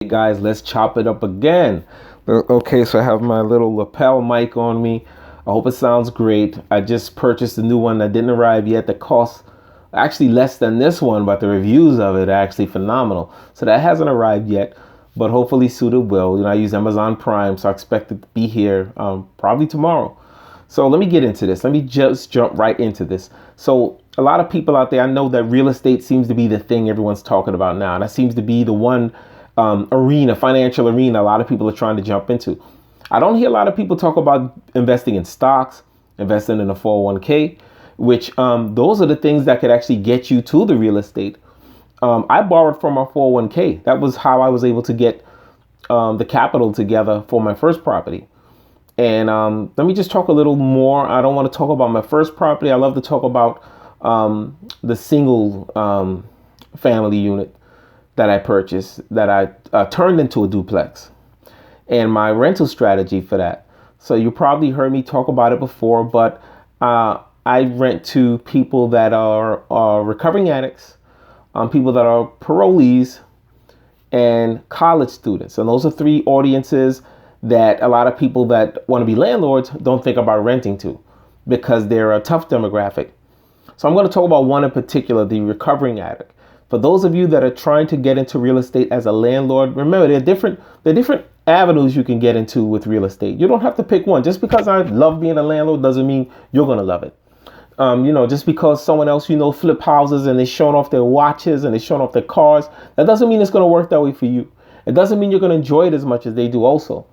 Hey guys, let's chop it up again. Okay, so I have my little lapel mic on me. I hope it sounds great. I just purchased a new one that didn't arrive yet that costs actually less than this one, but the reviews of it are actually phenomenal. So that hasn't arrived yet, but hopefully soon it will. I use Amazon Prime, so I expect it to be here probably tomorrow. So let me get into this. Let me just jump right into this. So a lot of people out there, I know that real estate seems to be the thing everyone's talking about now. That seems to be the one financial arena a lot of people are trying to jump into. I don't hear a lot of people talk about investing in stocks, investing in a 401k, which those are the things that could actually get you to the real estate. I borrowed from my 401k. That was how I was able to get the capital together for my first property. And let me just talk a little more. I don't want to talk about my first property. I love to talk about the single family unit that I purchased, that I turned into a duplex, and my rental strategy for that. So you probably heard me talk about it before, but I rent to people that are recovering addicts, people that are parolees, and college students. And those are three audiences that a lot of people that want to be landlords don't think about renting to because they're a tough demographic. So I'm going to talk about one in particular, the recovering addict. For those of you that are trying to get into real estate as a landlord, remember there are different avenues you can get into with real estate. You don't have to pick one. Just because I love being a landlord doesn't mean you're going to love it. Just because someone else, flip houses and they're showing off their watches and they're showing off their cars, that doesn't mean it's going to work that way for you. It doesn't mean you're going to enjoy it as much as they do also.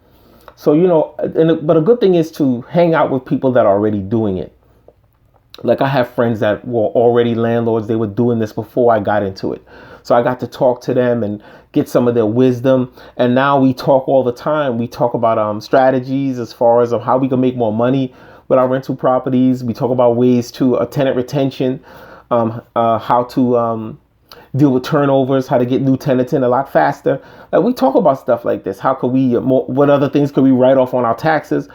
So, but a good thing is to hang out with people that are already doing it. Like I have friends that were already landlords. They were doing this before I got into it. So I got to talk to them and get some of their wisdom. And now we talk all the time. We talk about strategies as far as how we can make more money with our rental properties. We talk about ways to tenant retention, how to deal with turnovers, how to get new tenants in a lot faster. We talk about stuff like this. How could we, what other things could we write off on our taxes?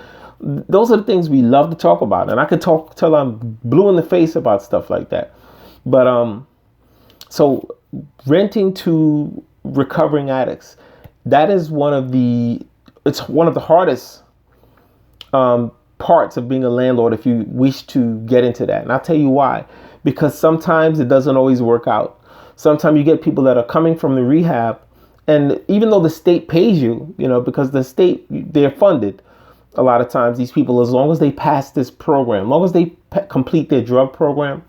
Those are the things we love to talk about. And I could talk till I'm blue in the face about stuff like that. But so renting to recovering addicts, that is it's one of the hardest parts of being a landlord if you wish to get into that. And I'll tell you why. Because sometimes it doesn't always work out. Sometimes you get people that are coming from the rehab, and even though the state pays you, because the state, they're funded. A lot of times these people, as long as they pass this program, as long as they complete their drug program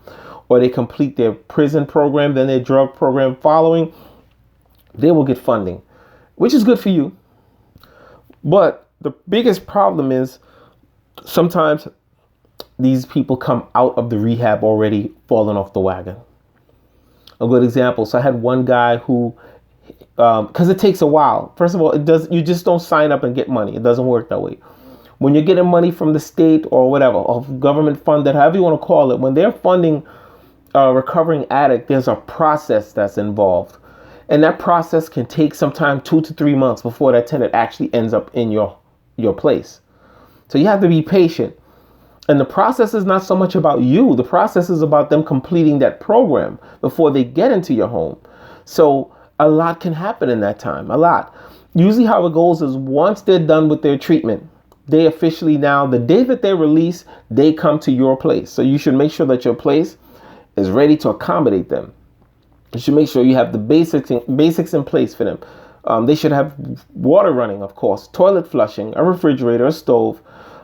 or they complete their prison program, then their drug program following, they will get funding, which is good for you. But the biggest problem is sometimes these people come out of the rehab already falling off the wagon. A good example. So I had one guy who, because it takes a while. First of all, you just don't sign up and get money. It doesn't work that way. When you're getting money from the state or whatever, or government funded, however you want to call it, when they're funding a recovering addict, there's a process that's involved. And that process can take sometime 2 to 3 months before that tenant actually ends up in your place. So you have to be patient. And the process is not so much about you. The process is about them completing that program before they get into your home. So a lot can happen in that time, a lot. Usually how it goes is once they're done with their treatment, they officially now, the day that they're released, they come to your place. So you should make sure that your place is ready to accommodate them. You should make sure you have the basics in place for them. They should have water running, of course, toilet flushing, a refrigerator, a stove.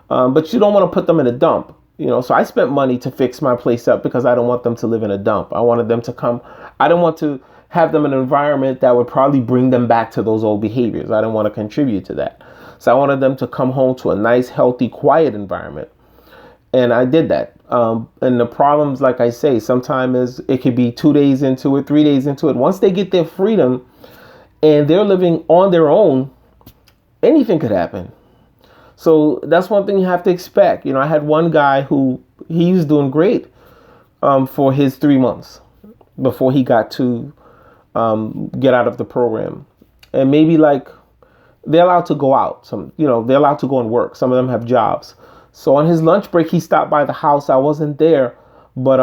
But you don't want to put them in a dump. So I spent money to fix my place up because I don't want them to live in a dump. I wanted them to come. I don't want to have them in an environment that would probably bring them back to those old behaviors. I don't want to contribute to that. So I wanted them to come home to a nice, healthy, quiet environment. And I did that. And the problems, like I say, sometimes it could be 2 days into it, 3 days into it. Once they get their freedom and they're living on their own, anything could happen. So that's one thing you have to expect. I had one guy who he was doing great for his 3 months before he got to get out of the program. And maybe they're allowed to go out. They're allowed to go and work. Some of them have jobs. So on his lunch break, he stopped by the house. I wasn't there, but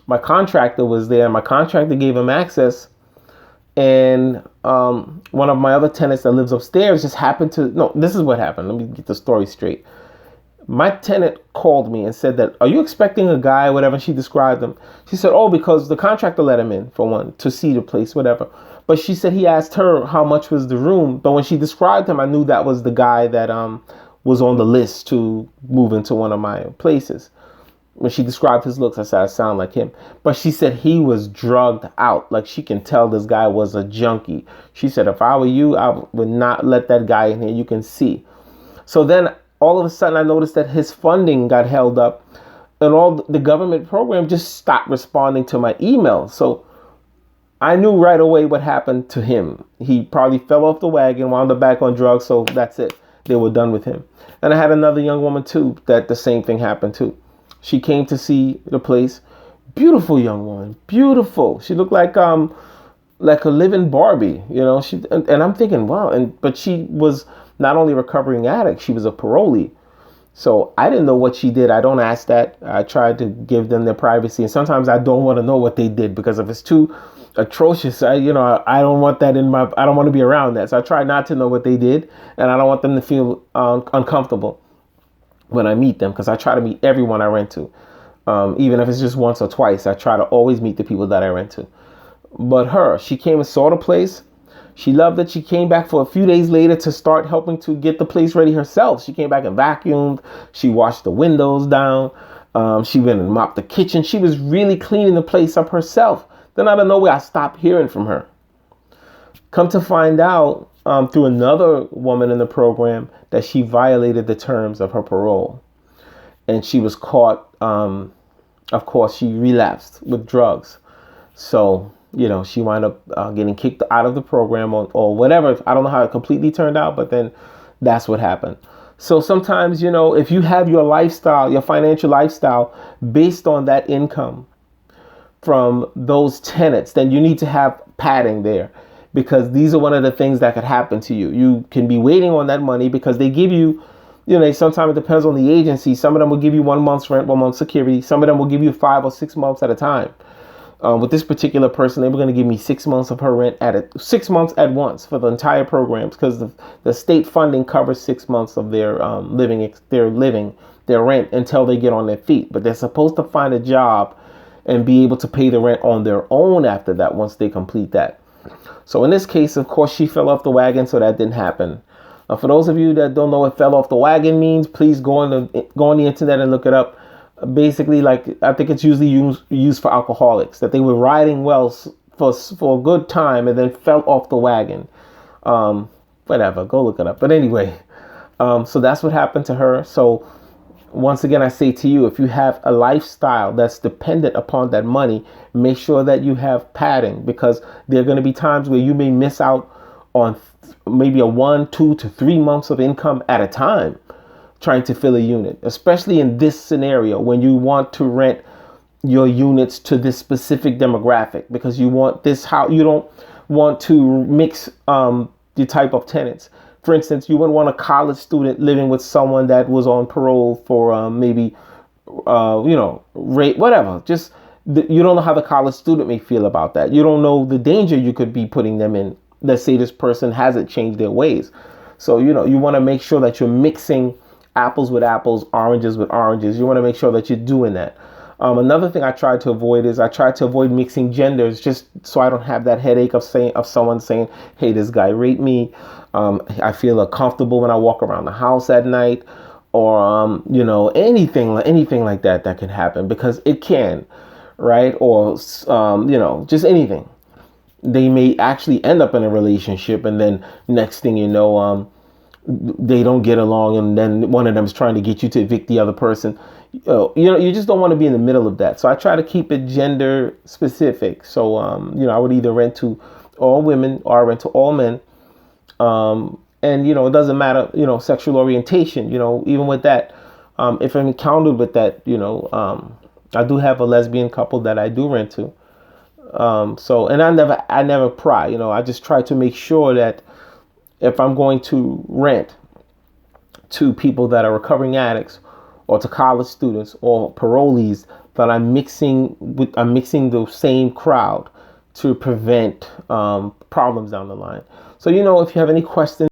my contractor was there. My contractor gave him access And one of my other tenants that lives upstairs just happened to, no, this is what happened. Let me get the story straight. My tenant called me and said that, are you expecting a guy, whatever? She described him. She said, oh, because the contractor let him in for one, to see the place, whatever. But she said he asked her how much was the room. But when she described him, I knew that was the guy that was on the list to move into one of my places. When she described his looks, I said, I sound like him. But she said he was drugged out. Like, she can tell this guy was a junkie. She said, if I were you, I would not let that guy in here. You can see. So then all of a sudden I noticed that his funding got held up and all the government program just stopped responding to my email. So I knew right away what happened to him. He probably fell off the wagon, wound up back on drugs. So that's it. They were done with him. And I had another young woman too, that the same thing happened to. She came to see the place. Beautiful young woman, beautiful. She looked like a living Barbie, you know. And I'm thinking, wow. But she was not only a recovering addict, she was a parolee. So I didn't know what she did. I don't ask that. I tried to give them their privacy, and sometimes I don't want to know what they did, because if it's too atrocious, I don't want that I don't want to be around that. So I try not to know what they did, and I don't want them to feel uncomfortable when I meet them, because I try to meet everyone I rent to. Even if it's just once or twice, I try to always meet the people that I rent to. But she came and saw the place. She loved it. She came back for a few days later to start helping to get the place ready herself. She came back and vacuumed. She washed the windows down. She went and mopped the kitchen. She was really cleaning the place up herself. Then out of nowhere, I stopped hearing from her. Come to find out through another woman in the program that she violated the terms of her parole. And she was caught. Of course, she relapsed with drugs. So, she wound up getting kicked out of the program or whatever. I don't know how it completely turned out, but then that's what happened. So sometimes, if you have your lifestyle, your financial lifestyle based on that income from those tenants, then you need to have padding there, because these are one of the things that could happen to you. You can be waiting on that money because they give you, sometimes it depends on the agency. Some of them will give you 1 month's rent, 1 month's security. Some of them will give you 5 or 6 months at a time. With this particular person, they were going to give me 6 months of her rent 6 months at once for the entire programs, because the state funding covers 6 months of their their rent until they get on their feet. But they're supposed to find a job and be able to pay the rent on their own after that, once they complete that. So in this case, of course, she fell off the wagon, so that didn't happen. For those of you that don't know what fell off the wagon means, please go on the internet and look it up. Basically, I think it's usually used for alcoholics, that they were riding well for a good time and then fell off the wagon. Whatever, go look it up. But anyway, so that's what happened to her. So once again, I say to you, if you have a lifestyle that's dependent upon that money, make sure that you have padding, because there are going to be times where you may miss out on maybe a 1, 2 to 3 months of income at a time, trying to fill a unit, especially in this scenario when you want to rent your units to this specific demographic, because you want this how you don't want to mix the type of tenants. For instance, you wouldn't want a college student living with someone that was on parole for maybe rape, whatever. Just you don't know how the college student may feel about that. You don't know the danger you could be putting them in. Let's say this person hasn't changed their ways. So you want to make sure that you're mixing apples with apples, oranges with oranges. You want to make sure that you're doing that. Another thing I try to avoid is mixing genders, just so I don't have that headache of someone saying, hey, this guy raped me. I feel uncomfortable when I walk around the house at night, or anything like that can happen, because it can, right? Or just anything. They may actually end up in a relationship, and then next thing you know, they don't get along, and then one of them is trying to get you to evict the other person. You just don't want to be in the middle of that. So I try to keep it gender specific. So I would either rent to all women or I rent to all men. And it doesn't matter, sexual orientation. Even with that, if I'm encountered with that, I do have a lesbian couple that I do rent to. And I never pry. I just try to make sure that if I'm going to rent to people that are recovering addicts, or to college students or parolees, that I'm mixing the same crowd, to prevent problems down the line. So, if you have any questions,